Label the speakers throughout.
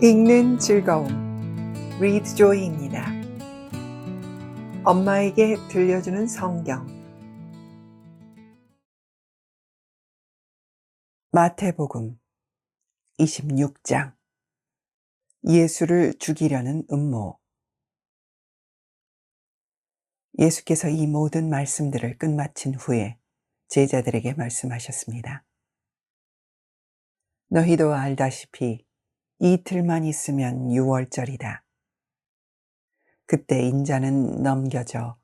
Speaker 1: 읽는 즐거움, Read Joy입니다. 엄마에게 들려주는 성경. 마태복음 26장. 예수를 죽이려는 음모. 예수께서 이 모든 말씀들을 끝마친 후에 제자들에게 말씀하셨습니다. 너희도 알다시피 이틀만 있으면 유월절이다. 그때 인자는 넘겨져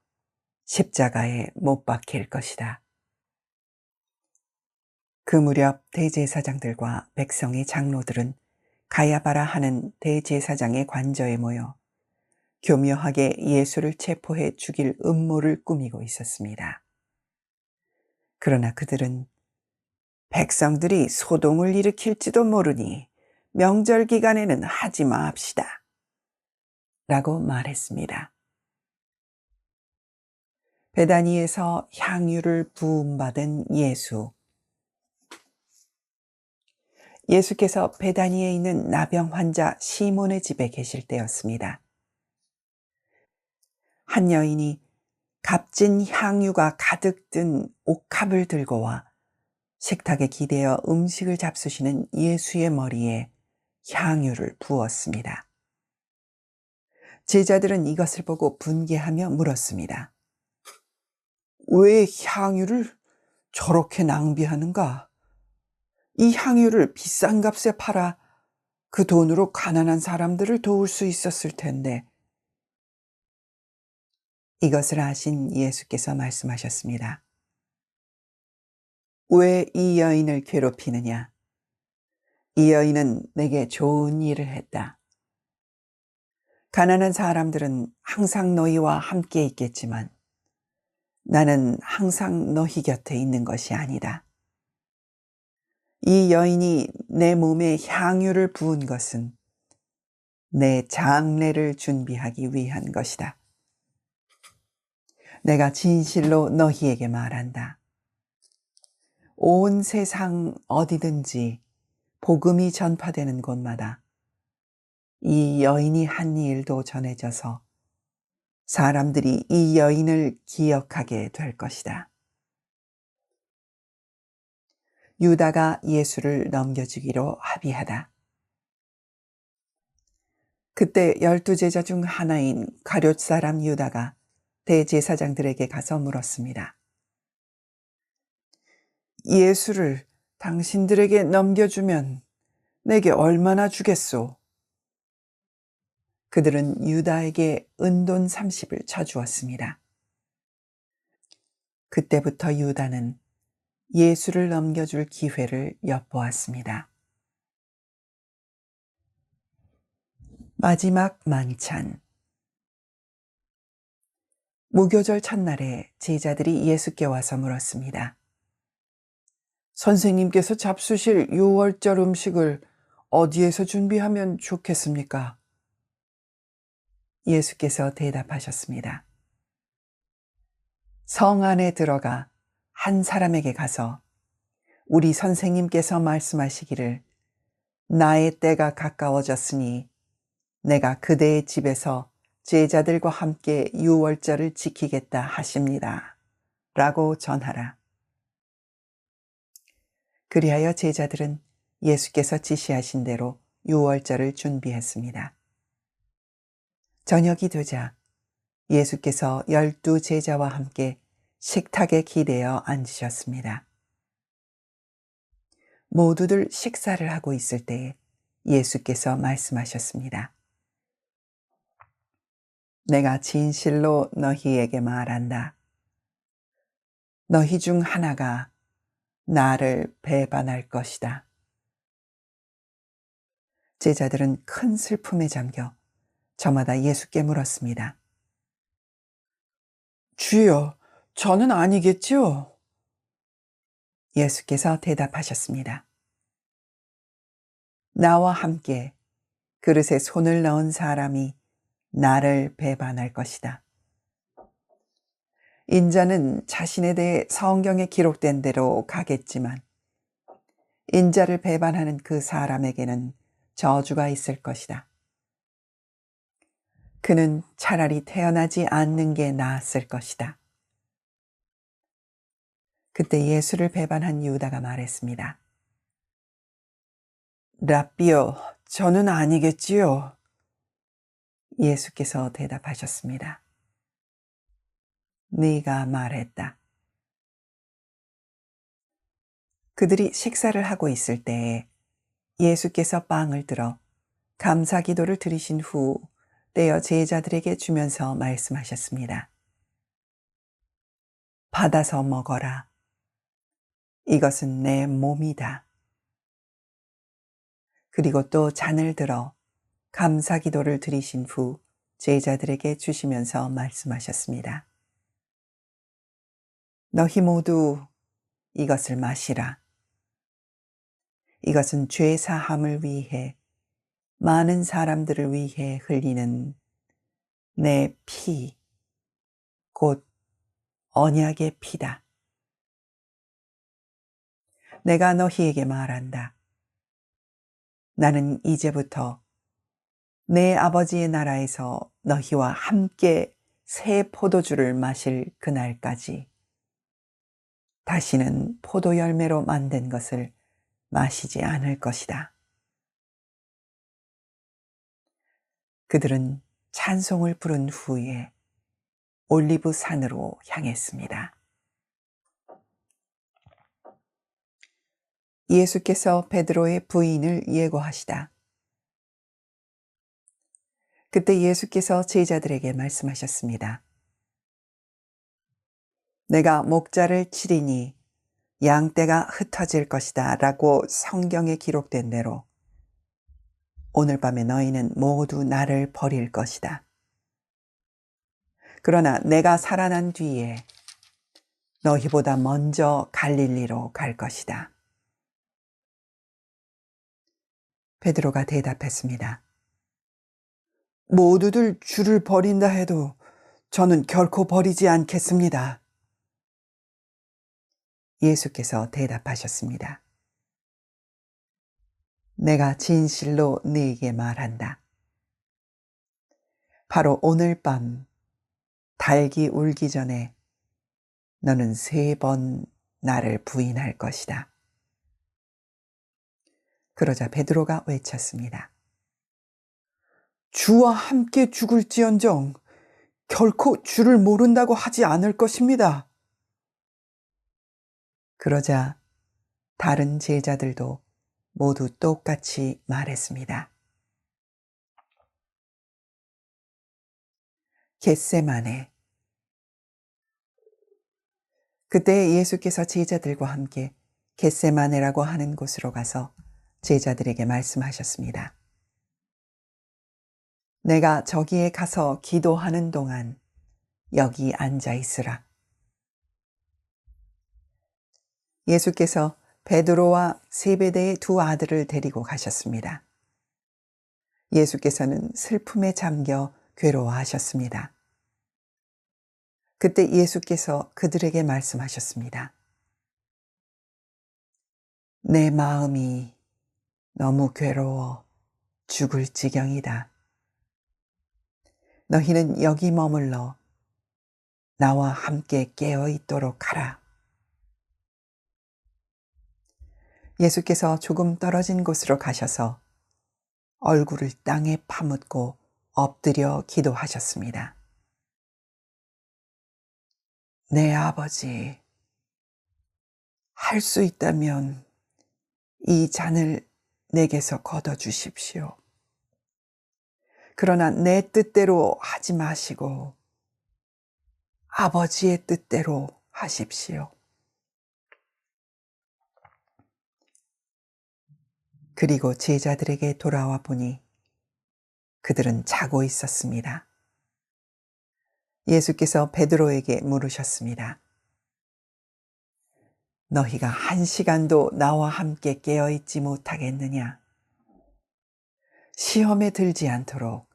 Speaker 1: 십자가에 못 박힐 것이다. 그 무렵 대제사장들과 백성의 장로들은 가야바라 하는 대제사장의 관저에 모여 교묘하게 예수를 체포해 죽일 음모를 꾸미고 있었습니다. 그러나 그들은 백성들이 소동을 일으킬지도 모르니 명절 기간에는 하지 맙시다. 라고 말했습니다. 베다니에서 향유를 부음받은 예수. 예수께서 베다니에 있는 나병 환자 시몬의 집에 계실 때였습니다. 한 여인이 값진 향유가 가득 든 옥합을 들고 와 식탁에 기대어 음식을 잡수시는 예수의 머리에 향유를 부었습니다. 제자들은 이것을 보고 분개하며 물었습니다. 왜 향유를 저렇게 낭비하는가? 이 향유를 비싼 값에 팔아 그 돈으로 가난한 사람들을 도울 수 있었을 텐데. 이것을 아신 예수께서 말씀하셨습니다. 왜 이 여인을 괴롭히느냐? 이 여인은 내게 좋은 일을 했다. 가난한 사람들은 항상 너희와 함께 있겠지만 나는 항상 너희 곁에 있는 것이 아니다. 이 여인이 내 몸에 향유를 부은 것은 내 장례를 준비하기 위한 것이다. 내가 진실로 너희에게 말한다. 온 세상 어디든지 복음이 전파되는 곳마다 이 여인이 한 일도 전해져서 사람들이 이 여인을 기억하게 될 것이다. 유다가 예수를 넘겨주기로 합의하다. 그때 12제자 중 하나인 가룟 사람 유다가 대제사장들에게 가서 물었습니다. 예수를 당신들에게 넘겨주면 내게 얼마나 주겠소? 그들은 유다에게 은돈 30을 쳐주었습니다. 그때부터 유다는 예수를 넘겨줄 기회를 엿보았습니다. 마지막 만찬. 무교절 첫날에 제자들이 예수께 와서 물었습니다. 선생님께서 잡수실 유월절 음식을 어디에서 준비하면 좋겠습니까? 예수께서 대답하셨습니다. 성 안에 들어가 한 사람에게 가서 우리 선생님께서 말씀하시기를 나의 때가 가까워졌으니 내가 그대의 집에서 제자들과 함께 유월절을 지키겠다 하십니다. 라고 전하라. 그리하여 제자들은 예수께서 지시하신 대로 유월절을 준비했습니다. 저녁이 되자 예수께서 12제자와 함께 식탁에 기대어 앉으셨습니다. 모두들 식사를 하고 있을 때에 예수께서 말씀하셨습니다. 내가 진실로 너희에게 말한다. 너희 중 하나가 나를 배반할 것이다. 제자들은 큰 슬픔에 잠겨 저마다 예수께 물었습니다. 주여, 저는 아니겠지요? 예수께서 대답하셨습니다. 나와 함께 그릇에 손을 넣은 사람이 나를 배반할 것이다. 인자는 자신에 대해 성경에 기록된 대로 가겠지만 인자를 배반하는 그 사람에게는 저주가 있을 것이다. 그는 차라리 태어나지 않는 게 나았을 것이다. 그때 예수를 배반한 유다가 말했습니다. 랍비요, 저는 아니겠지요. 예수께서 대답하셨습니다. 네가 말했다. 그들이 식사를 하고 있을 때에 예수께서 빵을 들어 감사 기도를 드리신 후 떼어 제자들에게 주면서 말씀하셨습니다. 받아서 먹어라. 이것은 내 몸이다. 그리고 또 잔을 들어 감사 기도를 드리신 후 제자들에게 주시면서 말씀하셨습니다. 너희 모두 이것을 마시라. 이것은 죄 사함을 위해 많은 사람들을 위해 흘리는 내 피, 곧 언약의 피다. 내가 너희에게 말한다. 나는 이제부터 내 아버지의 나라에서 너희와 함께 새 포도주를 마실 그날까지 다시는 포도 열매로 만든 것을 마시지 않을 것이다. 그들은 찬송을 부른 후에 올리브 산으로 향했습니다. 예수께서 베드로의 부인을 예고하시다. 그때 예수께서 제자들에게 말씀하셨습니다. 내가 목자를 치리니 양떼가 흩어질 것이다 라고 성경에 기록된 대로 오늘 밤에 너희는 모두 나를 버릴 것이다. 그러나 내가 살아난 뒤에 너희보다 먼저 갈릴리로 갈 것이다. 베드로가 대답했습니다. 모두들 주를 버린다 해도 저는 결코 버리지 않겠습니다. 예수께서 대답하셨습니다. 내가 진실로 네게 말한다. 바로 오늘 밤 닭이 울기 전에 너는 3번 나를 부인할 것이다. 그러자 베드로가 외쳤습니다. 주와 함께 죽을지언정 결코 주를 모른다고 하지 않을 것입니다. 그러자 다른 제자들도 모두 똑같이 말했습니다. 겟세마네. 그때 예수께서 제자들과 함께 겟세마네라고 하는 곳으로 가서 제자들에게 말씀하셨습니다. 내가 저기에 가서 기도하는 동안 여기 앉아 있으라. 예수께서 베드로와 세베대의 2 아들을 데리고 가셨습니다. 예수께서는 슬픔에 잠겨 괴로워하셨습니다. 그때 예수께서 그들에게 말씀하셨습니다. 내 마음이 너무 괴로워 죽을 지경이다. 너희는 여기 머물러 나와 함께 깨어 있도록 하라. 예수께서 조금 떨어진 곳으로 가셔서 얼굴을 땅에 파묻고 엎드려 기도하셨습니다. 내 아버지, 할 수 있다면 이 잔을 내게서 걷어주십시오. 그러나 내 뜻대로 하지 마시고 아버지의 뜻대로 하십시오. 그리고 제자들에게 돌아와 보니 그들은 자고 있었습니다. 예수께서 베드로에게 물으셨습니다. 너희가 1시간도 나와 함께 깨어있지 못하겠느냐? 시험에 들지 않도록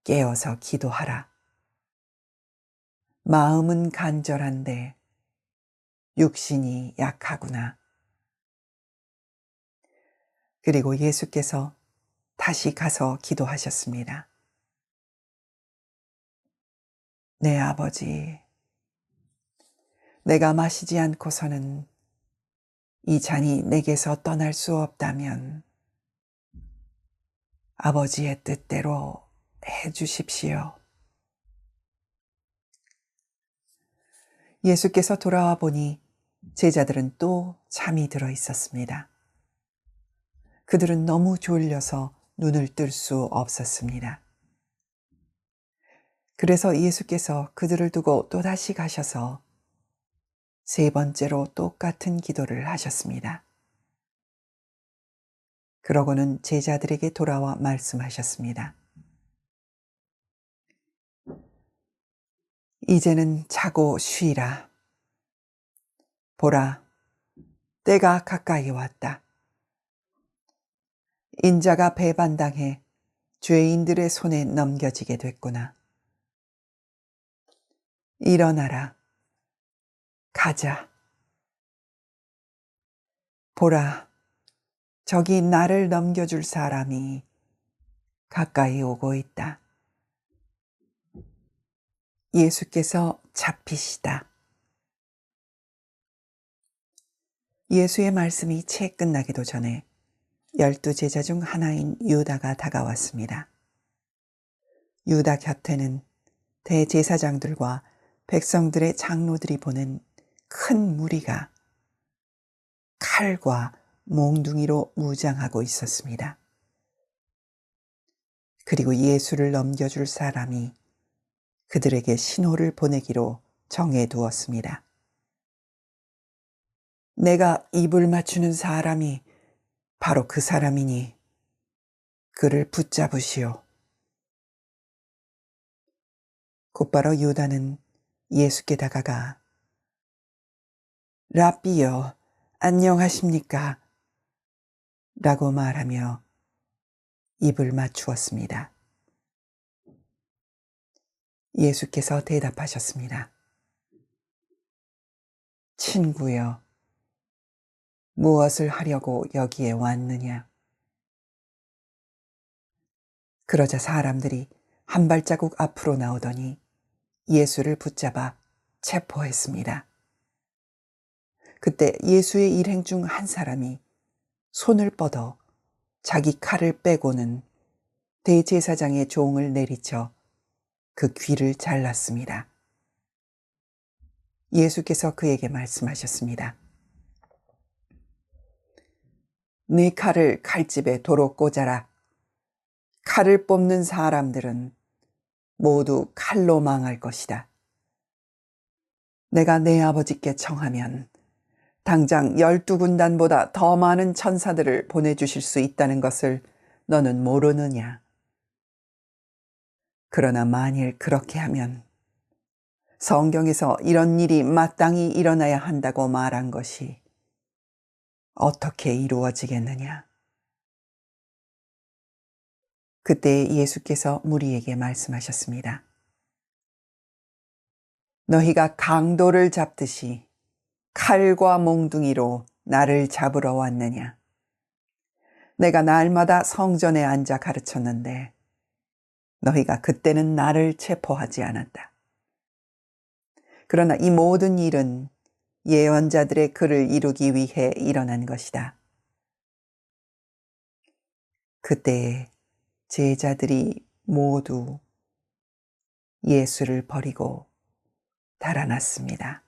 Speaker 1: 깨어서 기도하라. 마음은 간절한데 육신이 약하구나. 그리고 예수께서 다시 가서 기도하셨습니다. 내 아버지, 내가 마시지 않고서는 이 잔이 내게서 떠날 수 없다면 아버지의 뜻대로 해 주십시오. 예수께서 돌아와 보니 제자들은 또 잠이 들어 있었습니다. 그들은 너무 졸려서 눈을 뜰 수 없었습니다. 그래서 예수께서 그들을 두고 또다시 가셔서 세 번째로 똑같은 기도를 하셨습니다. 그러고는 제자들에게 돌아와 말씀하셨습니다. 이제는 자고 쉬라. 보라, 때가 가까이 왔다. 인자가 배반당해 죄인들의 손에 넘겨지게 됐구나. 일어나라. 가자. 보라, 저기 나를 넘겨줄 사람이 가까이 오고 있다. 예수께서 잡히시다. 예수의 말씀이 채 끝나기도 전에 12 제자 중 하나인 유다가 다가왔습니다. 유다 곁에는 대제사장들과 백성들의 장로들이 보는 큰 무리가 칼과 몽둥이로 무장하고 있었습니다. 그리고 예수를 넘겨줄 사람이 그들에게 신호를 보내기로 정해두었습니다. 내가 입을 맞추는 사람이 바로 그 사람이니 그를 붙잡으시오. 곧바로 유다는 예수께 다가가 랍비여, 안녕하십니까? 라고 말하며 입을 맞추었습니다. 예수께서 대답하셨습니다. 친구여, 무엇을 하려고 여기에 왔느냐? 그러자 사람들이 한 발자국 앞으로 나오더니 예수를 붙잡아 체포했습니다. 그때 예수의 일행 중 한 사람이 손을 뻗어 자기 칼을 빼고는 대제사장의 종을 내리쳐 그 귀를 잘랐습니다. 예수께서 그에게 말씀하셨습니다. 네 칼을 칼집에 도로 꽂아라. 칼을 뽑는 사람들은 모두 칼로 망할 것이다. 내가 내 아버지께 청하면 당장 12군단보다 더 많은 천사들을 보내주실 수 있다는 것을 너는 모르느냐? 그러나 만일 그렇게 하면 성경에서 이런 일이 마땅히 일어나야 한다고 말한 것이 어떻게 이루어지겠느냐? 그때 예수께서 무리에게 말씀하셨습니다. 너희가 강도를 잡듯이 칼과 몽둥이로 나를 잡으러 왔느냐? 내가 날마다 성전에 앉아 가르쳤는데 너희가 그때는 나를 체포하지 않았다. 그러나 이 모든 일은 예언자들의 글을 이루기 위해 일어난 것이다. 그때 제자들이 모두 예수를 버리고 달아났습니다.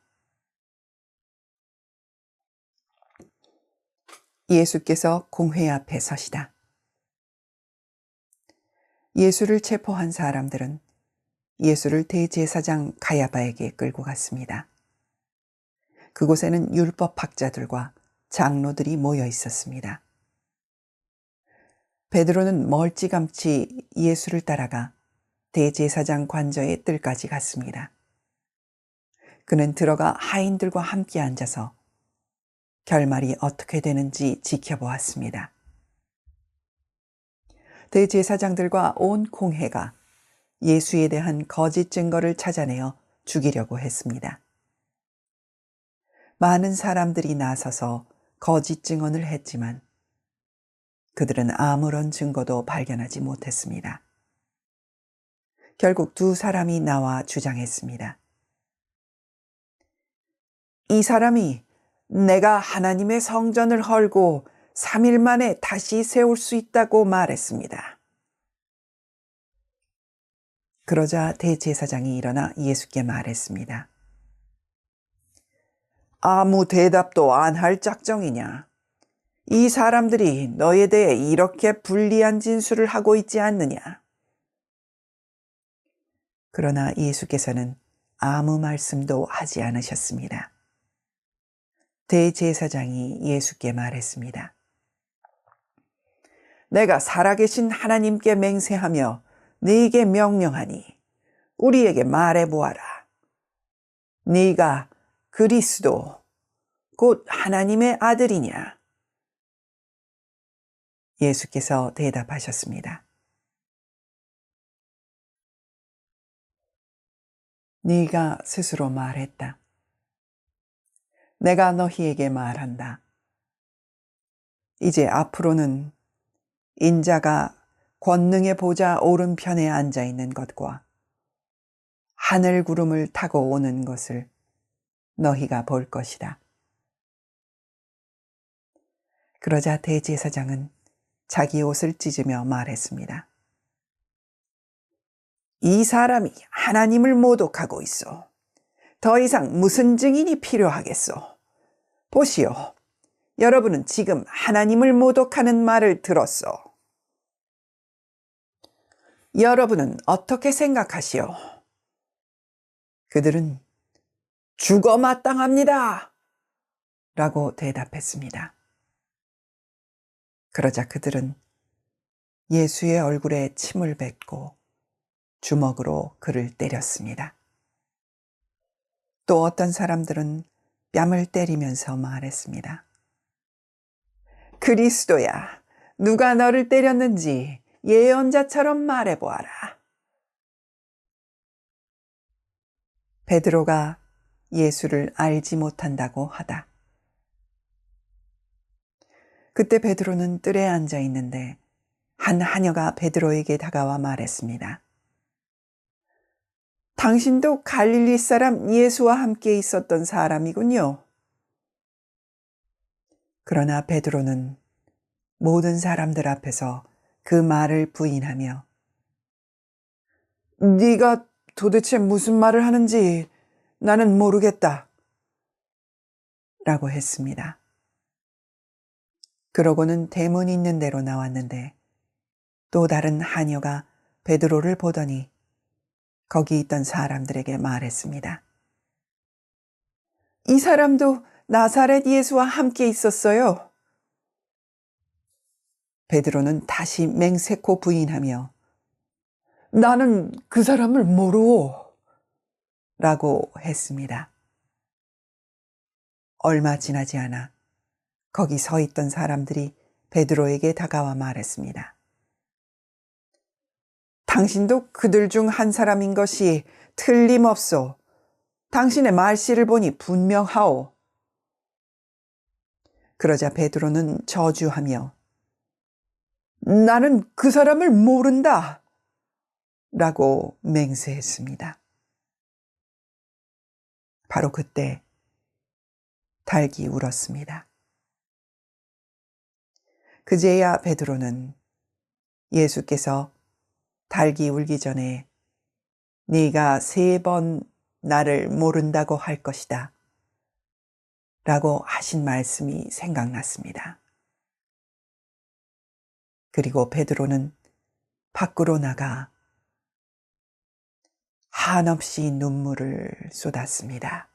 Speaker 1: 예수께서 공회 앞에 서시다. 예수를 체포한 사람들은 예수를 대제사장 가야바에게 끌고 갔습니다. 그곳에는 율법학자들과 장로들이 모여 있었습니다. 베드로는 멀찌감치 예수를 따라가 대제사장 관저의 뜰까지 갔습니다. 그는 들어가 하인들과 함께 앉아서 결말이 어떻게 되는지 지켜보았습니다. 대제사장들과 온 공회가 예수에 대한 거짓 증거를 찾아내어 죽이려고 했습니다. 많은 사람들이 나서서 거짓 증언을 했지만 그들은 아무런 증거도 발견하지 못했습니다. 결국 두 사람이 나와 주장했습니다. 이 사람이 내가 하나님의 성전을 헐고 3일 만에 다시 세울 수 있다고 말했습니다. 그러자 대제사장이 일어나 예수께 말했습니다. 아무 대답도 안 할 작정이냐? 이 사람들이 너에 대해 이렇게 불리한 진술을 하고 있지 않느냐? 그러나 예수께서는 아무 말씀도 하지 않으셨습니다. 대제사장이 예수께 말했습니다. 내가 살아계신 하나님께 맹세하며 네게 명령하니 우리에게 말해보아라. 네가 그리스도 곧 하나님의 아들이냐? 예수께서 대답하셨습니다. 네가 스스로 말했다. 내가 너희에게 말한다. 이제 앞으로는 인자가 권능의 보좌 오른편에 앉아 있는 것과 하늘 구름을 타고 오는 것을 너희가 볼 것이다. 그러자 대제사장은 자기 옷을 찢으며 말했습니다. 이 사람이 하나님을 모독하고 있어. 더 이상 무슨 증인이 필요하겠소? 보시오. 여러분은 지금 하나님을 모독하는 말을 들었소. 여러분은 어떻게 생각하시오? 그들은 죽어 마땅합니다. 라고 대답했습니다. 그러자 그들은 예수의 얼굴에 침을 뱉고 주먹으로 그를 때렸습니다. 또 어떤 사람들은 뺨을 때리면서 말했습니다. 그리스도야, 누가 너를 때렸는지 예언자처럼 말해보아라. 베드로가 예수를 알지 못한다고 하다. 그때 베드로는 뜰에 앉아 있는데 한 하녀가 베드로에게 다가와 말했습니다. 당신도 갈릴리 사람 예수와 함께 있었던 사람이군요. 그러나 베드로는 모든 사람들 앞에서 그 말을 부인하며 네가 도대체 무슨 말을 하는지 나는 모르겠다. 라고 했습니다. 그러고는 대문 있는 데로 나왔는데 또 다른 하녀가 베드로를 보더니 거기 있던 사람들에게 말했습니다. 이 사람도 나사렛 예수와 함께 있었어요. 베드로는 다시 맹세코 부인하며 나는 그 사람을 모르오 라고 했습니다. 얼마 지나지 않아 거기 서 있던 사람들이 베드로에게 다가와 말했습니다. 당신도 그들 중 한 사람인 것이 틀림없소. 당신의 말씨를 보니 분명하오. 그러자 베드로는 저주하며 나는 그 사람을 모른다 라고 맹세했습니다. 바로 그때 닭이 울었습니다. 그제야 베드로는 예수께서 닭이 울기 전에 네가 3번 나를 모른다고 할 것이다 라고 하신 말씀이 생각났습니다. 그리고 베드로는 밖으로 나가 한없이 눈물을 쏟았습니다.